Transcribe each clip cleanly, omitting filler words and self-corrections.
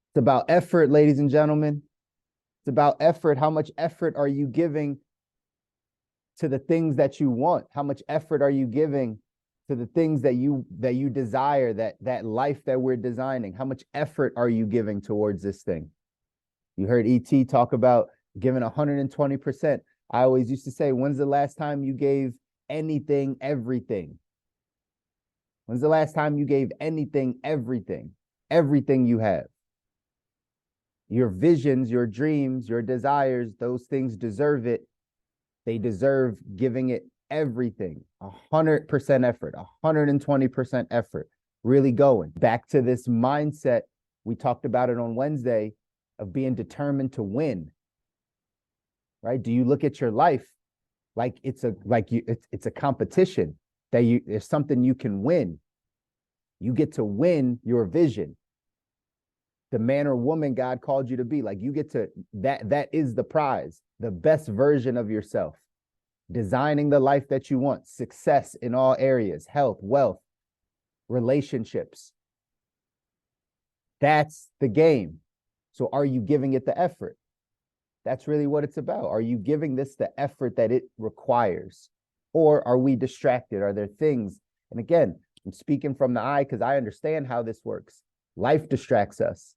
It's about effort, ladies and gentlemen. It's about effort. How much effort are you giving to the things that you want? How much effort are you giving to the things that you desire, that life that we're designing? How much effort are you giving towards this thing? You heard ET talk about giving 120%. I always used to say, when's the last time you gave anything, everything? When's the last time you gave anything, everything you have? Your visions, your dreams, your desires, those things deserve it. They deserve giving it everything, 100% effort, 120% effort, really going back to this mindset. We talked about it on Wednesday of being determined to win, right? Do you look at your life like it's a competition that there's something you can win? You get to win your vision, the man or woman God called you to be. Like, you get to, that is the prize, the best version of yourself, designing the life that you want, success in all areas, health, wealth, relationships. That's the game. So are you giving it the effort? That's really what it's about. Are you giving this the effort that it requires? Or are we distracted? Are there things? And again, I'm speaking from the eye because I understand how this works. Life distracts us.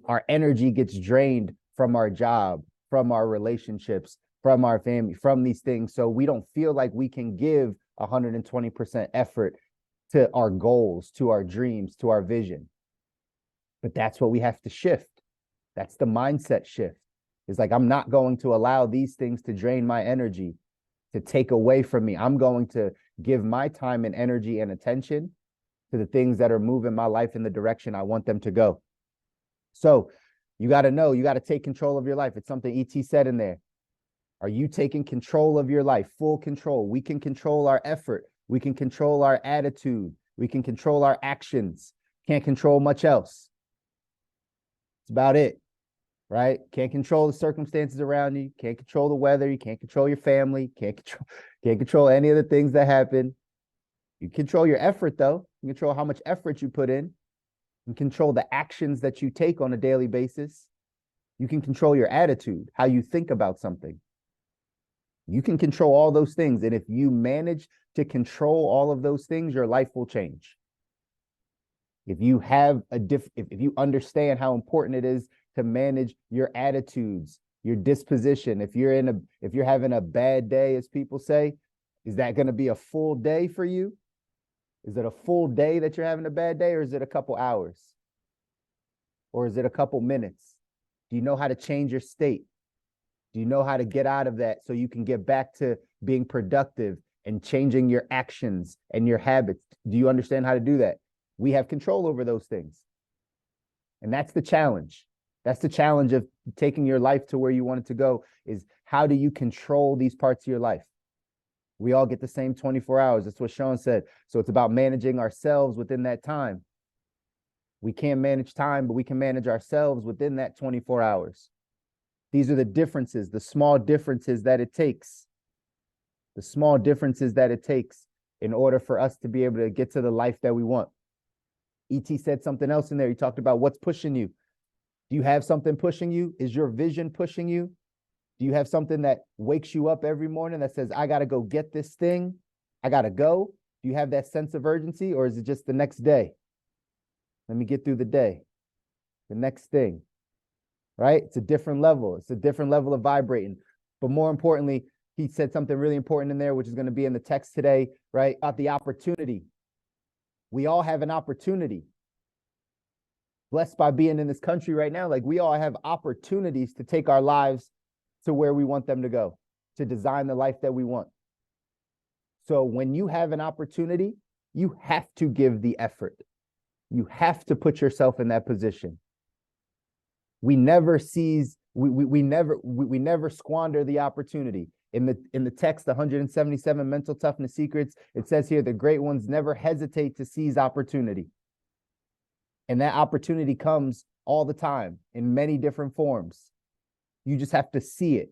Our energy gets drained from our job, from our relationships, from our family, from these things. So we don't feel like we can give 120% effort to our goals, to our dreams, to our vision. But that's what we have to shift. That's the mindset shift. It's like, I'm not going to allow these things to drain my energy, to take away from me. I'm going to give my time and energy and attention to the things that are moving my life in the direction I want them to go. So you got to know, you got to take control of your life. It's something ET said in there. Are you taking control of your life? Full control. We can control our effort. We can control our attitude. We can control our actions. Can't control much else. It's about it, right? Can't control the circumstances around you. Can't control the weather. You can't control your family. Can't control any of the things that happen. You control your effort, though. You control how much effort you put in. You can control the actions that you take on a daily basis. You can control your attitude, how you think about something. You can control all those things. And if you manage to control all of those things, your life will change. If you have if you understand how important it is to manage your attitudes, your disposition, if you're having a bad day, as people say, is that going to be a full day for you? Is it a full day that you're having a bad day, or is it a couple hours? Or is it a couple minutes? Do you know how to change your state? Do you know how to get out of that so you can get back to being productive and changing your actions and your habits? Do you understand how to do that? We have control over those things. And that's the challenge. That's the challenge of taking your life to where you want it to go, is how do you control these parts of your life? We all get the same 24 hours. That's what Sean said. So it's about managing ourselves within that time. We can't manage time, but we can manage ourselves within that 24 hours. These are the differences, the small differences that it takes. The small differences that it takes in order for us to be able to get to the life that we want. ET said something else in there. He talked about what's pushing you. Do you have something pushing you? Is your vision pushing you? Do you have something that wakes you up every morning that says, I got to go get this thing? I got to go. Do you have that sense of urgency, or is it just the next day? Let me get through the day. The next thing, right? It's a different level. It's a different level of vibrating. But more importantly, he said something really important in there, which is going to be in the text today, right? About the opportunity. We all have an opportunity. Blessed by being in this country right now, like, we all have opportunities to take our lives to where we want them to go, to design the life that we want. So when you have an opportunity, you have to give the effort. You have to put yourself in that position. We never squander the opportunity. In the text, 177 mental toughness secrets, it says here, the great ones never hesitate to seize opportunity. And that opportunity comes all the time in many different forms. You just have to see it.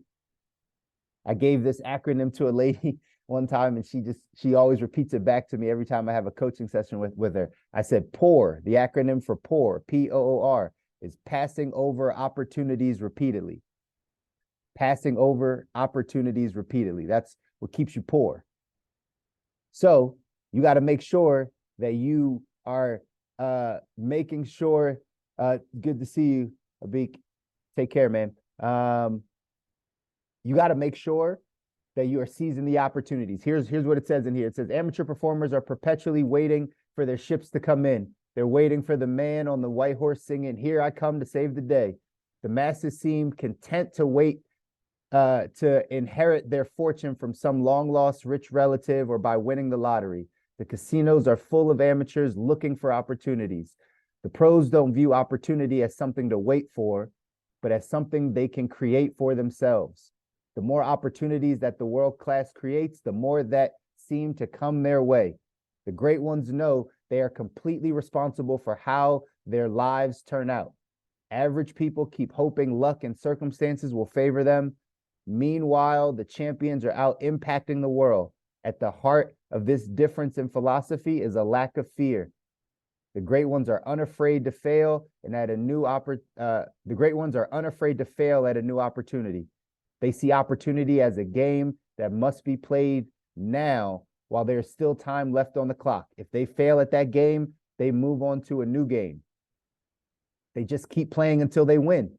I gave this acronym to a lady one time, and she always repeats it back to me every time I have a coaching session with her. I said POOR, the acronym for POOR, POOR. is passing over opportunities repeatedly. Passing over opportunities repeatedly. That's what keeps you poor. So you got to make sure that you are making sure. Good to see you, Abik. Take care, man. You got to make sure that you are seizing the opportunities. Here's what it says in here. It says amateur performers are perpetually waiting for their ships to come in. They're waiting for the man on the white horse singing, "Here I come to save the day." The masses seem content to wait to inherit their fortune from some long-lost rich relative or by winning the lottery. The casinos are full of amateurs looking for opportunities. The pros don't view opportunity as something to wait for, but as something they can create for themselves. The more opportunities that the world class creates, the more that seem to come their way. The great ones know they are completely responsible for how their lives turn out. Average people keep hoping luck and circumstances will favor them. Meanwhile, the champions are out impacting the world. At the heart of this difference in philosophy is a lack of fear. The great ones are unafraid to fail and at a new opportunity. They see opportunity as a game that must be played now while there's still time left on the clock. If they fail at that game, they move on to a new game. They just keep playing until they win.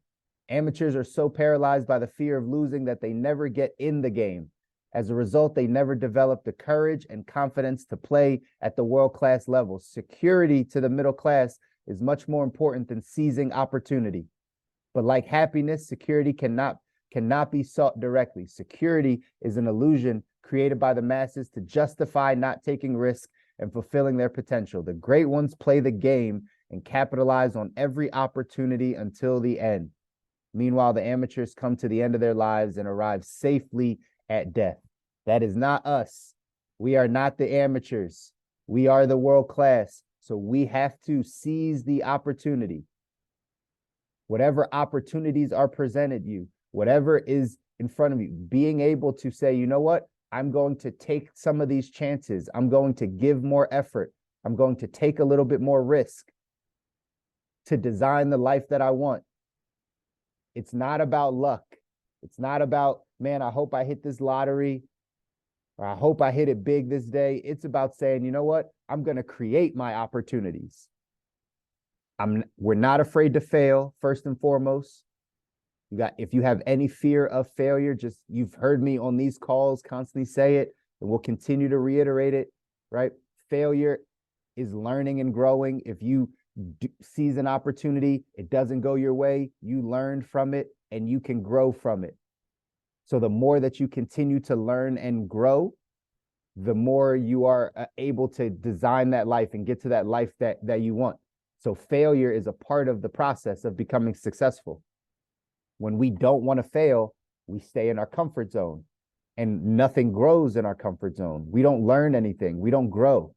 Amateurs are so paralyzed by the fear of losing that they never get in the game. As a result, they never develop the courage and confidence to play at the world-class level. Security to the middle class is much more important than seizing opportunity. But like happiness, security cannot be sought directly. Security is an illusion created by the masses to justify not taking risk and fulfilling their potential. The great ones play the game and capitalize on every opportunity until the end. Meanwhile, the amateurs come to the end of their lives and arrive safely at death. That is not us. We are not the amateurs. We are the world class. So we have to seize the opportunity. Whatever opportunities are presented you, whatever is in front of you, being able to say, you know what? I'm going to take some of these chances. I'm going to give more effort. I'm going to take a little bit more risk to design the life that I want. It's not about luck. It's not about, man, I hope I hit this lottery or I hope I hit it big this day. It's about saying, you know what? I'm going to create my opportunities. We're not afraid to fail, first and foremost. If you have any fear of failure, you've heard me on these calls constantly say it, and we'll continue to reiterate it, right? Failure is learning and growing. If you seize an opportunity, it doesn't go your way, you learn from it and you can grow from it. So the more that you continue to learn and grow, the more you are able to design that life and get to that life that you want. So failure is a part of the process of becoming successful. When we don't want to fail, we stay in our comfort zone and nothing grows in our comfort zone. We don't learn anything. We don't grow.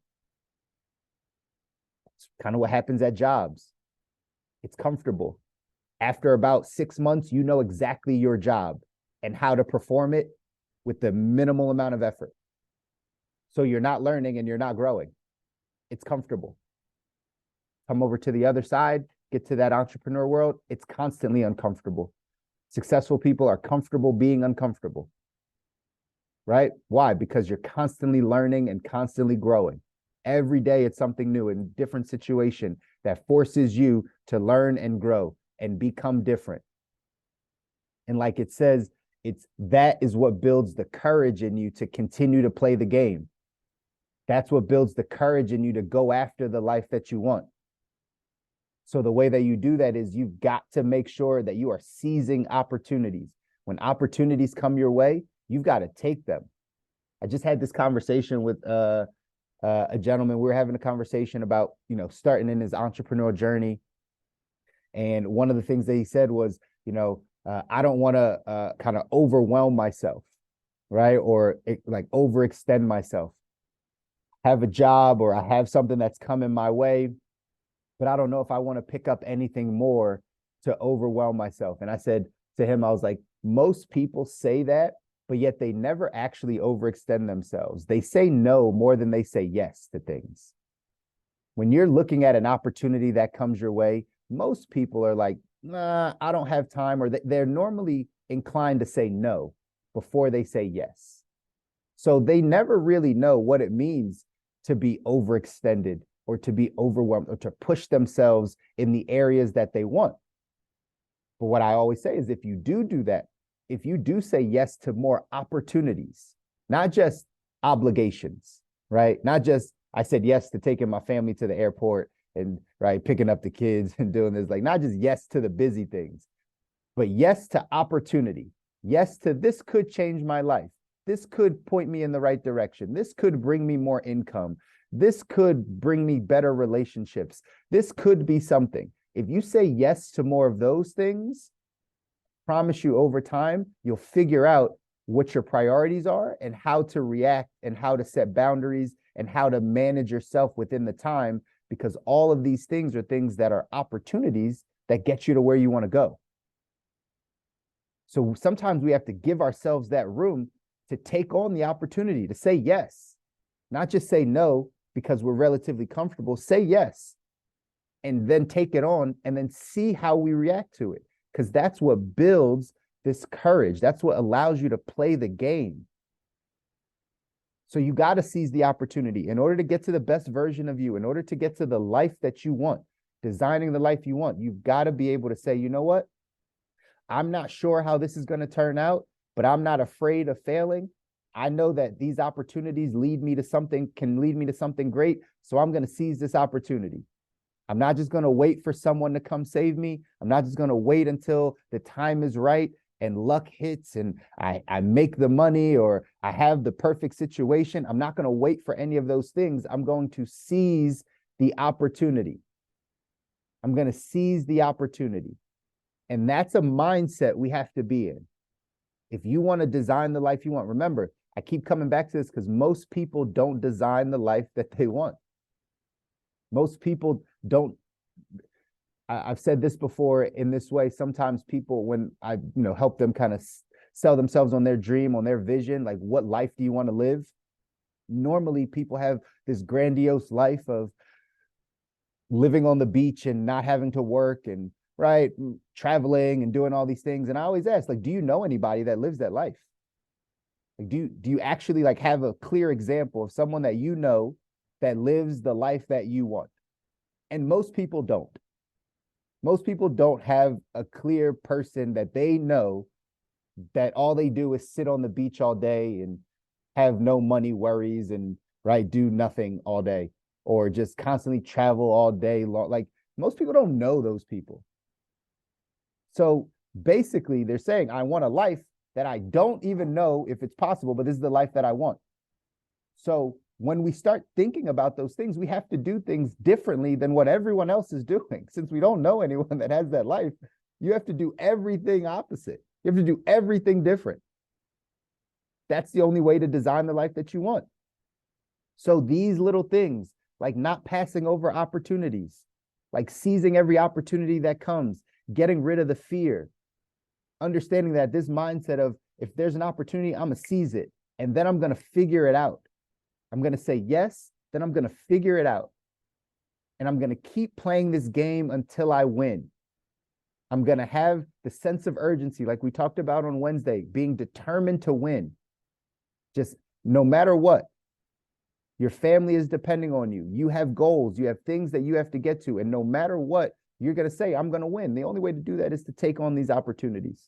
It's kind of what happens at jobs. It's comfortable. After about 6 months, you know exactly your job and how to perform it with the minimal amount of effort. So you're not learning and you're not growing. It's comfortable. Come over to the other side, get to that entrepreneur world. It's constantly uncomfortable. Successful people are comfortable being uncomfortable, right? Why? Because you're constantly learning and constantly growing. Every day it's something new in a different situation that forces you to learn and grow and become different. And like it says, that is what builds the courage in you to continue to play the game. That's what builds the courage in you to go after the life that you want. So the way that you do that is you've got to make sure that you are seizing opportunities. When opportunities come your way, you've got to take them. I just had this conversation with a gentleman. We were having a conversation about, starting in his entrepreneurial journey. And one of the things that he said was, I don't want to kind of overwhelm myself, right? Or overextend myself. Have a job or I have something that's coming my way, but I don't know if I want to pick up anything more to overwhelm myself. And I said to him, I was like, most people say that, but yet they never actually overextend themselves. They say no more than they say yes to things. When you're looking at an opportunity that comes your way, Most people are like, nah, I don't have time, or they're normally inclined to say no before they say yes. So they never really know what it means to be overextended or to be overwhelmed or to push themselves in the areas that they want. But what I always say is if you do that, if you do say yes to more opportunities, not just obligations, right? Not just I said yes to taking my family to the airport and right picking up the kids and doing this, like not just yes to the busy things, but yes to opportunity. Yes to this could change my life. This could point me in the right direction. This could bring me more income. This could bring me better relationships. This could be something. If you say yes to more of those things, I promise you over time, you'll figure out what your priorities are and how to react and how to set boundaries and how to manage yourself within the time, because all of these things are things that are opportunities that get you to where you want to go. So sometimes we have to give ourselves that room to take on the opportunity, to say yes, not just say no because we're relatively comfortable. Say yes and then take it on and then see how we react to it, because that's what builds this courage. That's what allows you to play the game. So you got to seize the opportunity in order to get to the best version of you, in order to get to the life that you want, designing the life you want. You've got to be able to say, you know what? I'm not sure how this is going to turn out, but I'm not afraid of failing. I know that these opportunities can lead me to something great. So I'm going to seize this opportunity. I'm not just going to wait for someone to come save me. I'm not just going to wait until the time is right and luck hits and I make the money or I have the perfect situation. I'm not going to wait for any of those things. I'm going to seize the opportunity. I'm going to seize the opportunity. And that's a mindset we have to be in. If you want to design the life you want, remember, I keep coming back to this because most people don't design the life that they want. Most people don't. I've said this before in this way. Sometimes people, when I help them kind of sell themselves on their dream, on their vision, like what life do you want to live? Normally people have this grandiose life of living on the beach and not having to work and right traveling and doing all these things. And I always ask, like, do you know anybody that lives that life? Like, do you actually like have a clear example of someone that you know that lives the life that you want? And most people don't. Most people don't have a clear person that they know that all they do is sit on the beach all day and have no money worries and right do nothing all day or just constantly travel all day long. Like most people don't know those people. So basically they're saying, I want a life that I don't even know if it's possible, but this is the life that I want. So when we start thinking about those things, we have to do things differently than what everyone else is doing. Since we don't know anyone that has that life, you have to do everything opposite. You have to do everything different. That's the only way to design the life that you want. So these little things, like not passing over opportunities, like seizing every opportunity that comes, getting rid of the fear, understanding that this mindset of if there's an opportunity, I'm going to seize it. And then I'm going to figure it out. I'm going to say yes, then I'm going to figure it out. And I'm going to keep playing this game until I win. I'm going to have the sense of urgency, like we talked about on Wednesday, being determined to win. Just no matter what, your family is depending on you. You have goals, you have things that you have to get to. And no matter what, you're going to say, I'm going to win. The only way to do that is to take on these opportunities.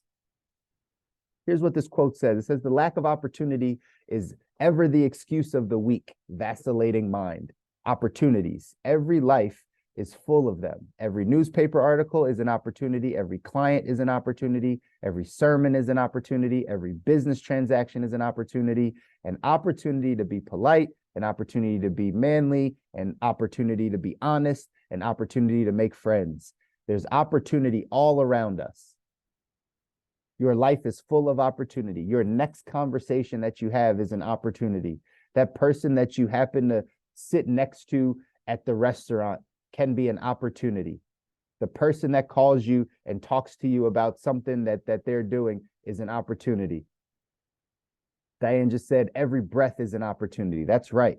Here's what this quote says. It says, the lack of opportunity is ever the excuse of the weak, vacillating mind. Opportunities. Every life is full of them. Every newspaper article is an opportunity. Every client is an opportunity. Every sermon is an opportunity. Every business transaction is an opportunity. An opportunity to be polite, an opportunity to be manly, an opportunity to be honest, an opportunity to make friends. There's opportunity all around us. Your life is full of opportunity. Your next conversation that you have is an opportunity. That person that you happen to sit next to at the restaurant can be an opportunity. The person that calls you and talks to you about something that they're doing is an opportunity. Diane just said, every breath is an opportunity. That's right.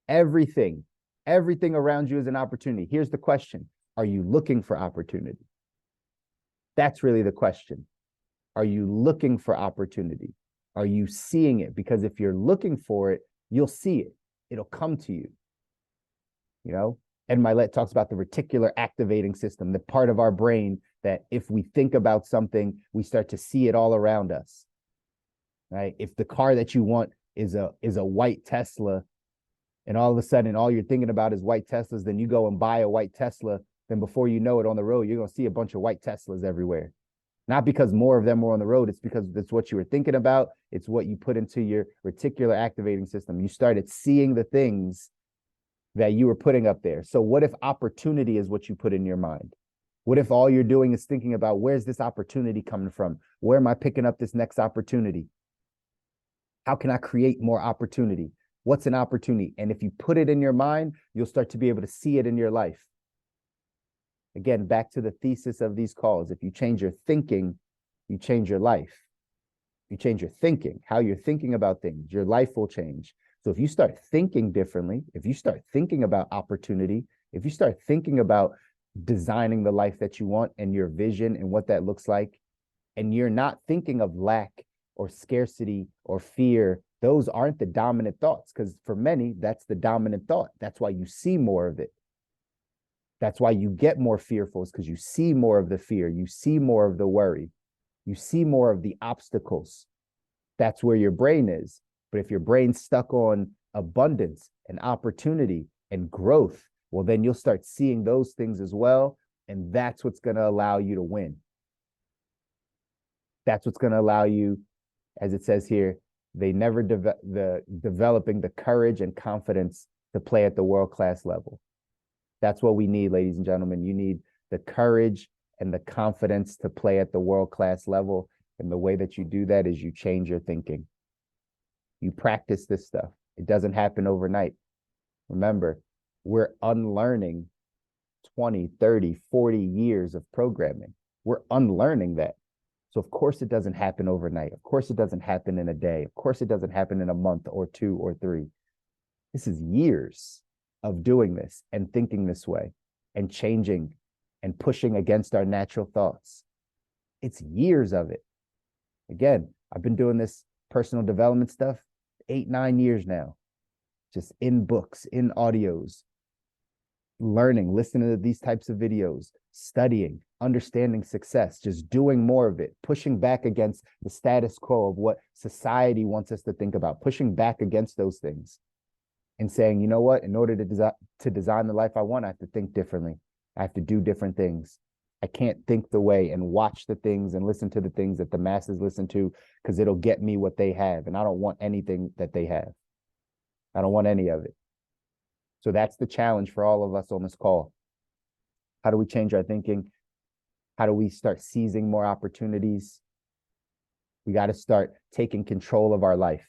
Everything around you is an opportunity. Here's the question. Are you looking for opportunity? That's really the question. Are you looking for opportunity? Are you seeing it? Because if you're looking for it, you'll see it. It'll come to you. You know, Ed Milet talks about the reticular activating system, the part of our brain that if we think about something, we start to see it all around us. Right? If the car that you want is a white Tesla, and all of a sudden all you're thinking about is white Teslas, then you go and buy a white Tesla, then before you know it on the road, you're going to see a bunch of white Teslas everywhere. Not because more of them were on the road, it's because that's what you were thinking about. It's what you put into your reticular activating system. You started seeing the things that you were putting up there. So what if opportunity is what you put in your mind? What if all you're doing is thinking about where's this opportunity coming from? Where am I picking up this next opportunity? How can I create more opportunity? What's an opportunity? And if you put it in your mind, you'll start to be able to see it in your life. Again, back to the thesis of these calls. If you change your thinking, you change your life. You change your thinking, how you're thinking about things, your life will change. So if you start thinking differently, if you start thinking about opportunity, if you start thinking about designing the life that you want and your vision and what that looks like, and you're not thinking of lack or scarcity or fear, those aren't the dominant thoughts, because for many, that's the dominant thought. That's why you see more of it. That's why you get more fearful, is because you see more of the fear. You see more of the worry. You see more of the obstacles. That's where your brain is. But if your brain's stuck on abundance and opportunity and growth, well, then you'll start seeing those things as well. And that's what's going to allow you to win. That's what's going to allow you, as it says here, they never developing the courage and confidence to play at the world-class level. That's what we need, ladies and gentlemen. You need the courage and the confidence to play at the world-class level. And the way that you do that is you change your thinking. You practice this stuff. It doesn't happen overnight. Remember, we're unlearning 20, 30, 40 years of programming. We're unlearning that. So of course it doesn't happen overnight. Of course it doesn't happen in a day. Of course it doesn't happen in a month or 2 or 3. This is years of doing this and thinking this way and changing and pushing against our natural thoughts. It's years of it. Again, I've been doing this personal development stuff 8, 9 years now, just in books, in audios, learning, listening to these types of videos, studying, understanding success, just doing more of it, pushing back against the status quo of what society wants us to think about, pushing back against those things and saying, you know what, in order to design the life I want, I have to think differently. I have to do different things. I can't think the way and watch the things and listen to the things that the masses listen to, because it'll get me what they have. And I don't want anything that they have. I don't want any of it. So that's the challenge for all of us on this call. How do we change our thinking? How do we start seizing more opportunities? We got to start taking control of our life.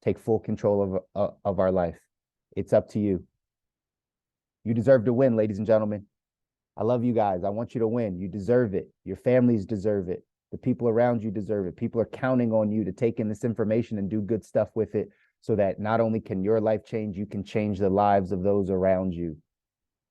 Take full control of our life. It's up to you. You deserve to win, ladies and gentlemen. I love you guys. I want you to win. You deserve it. Your families deserve it. The people around you deserve it. People are counting on you to take in this information and do good stuff with it, so that not only can your life change, you can change the lives of those around you.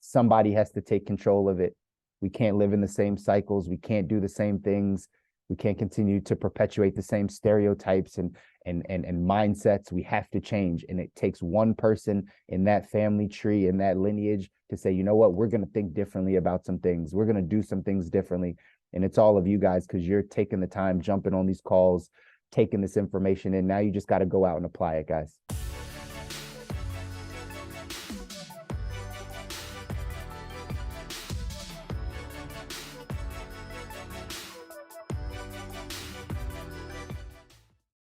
Somebody has to take control of it. We can't live in the same cycles. We can't do the same things. We can't continue to perpetuate the same stereotypes and mindsets. We have to change. And it takes one person in that family tree, in that lineage, to say, you know what, we're going to think differently about some things. We're going to do some things differently. And it's all of you guys, because you're taking the time, jumping on these calls, taking this information in. Now you just got to go out and apply it, guys.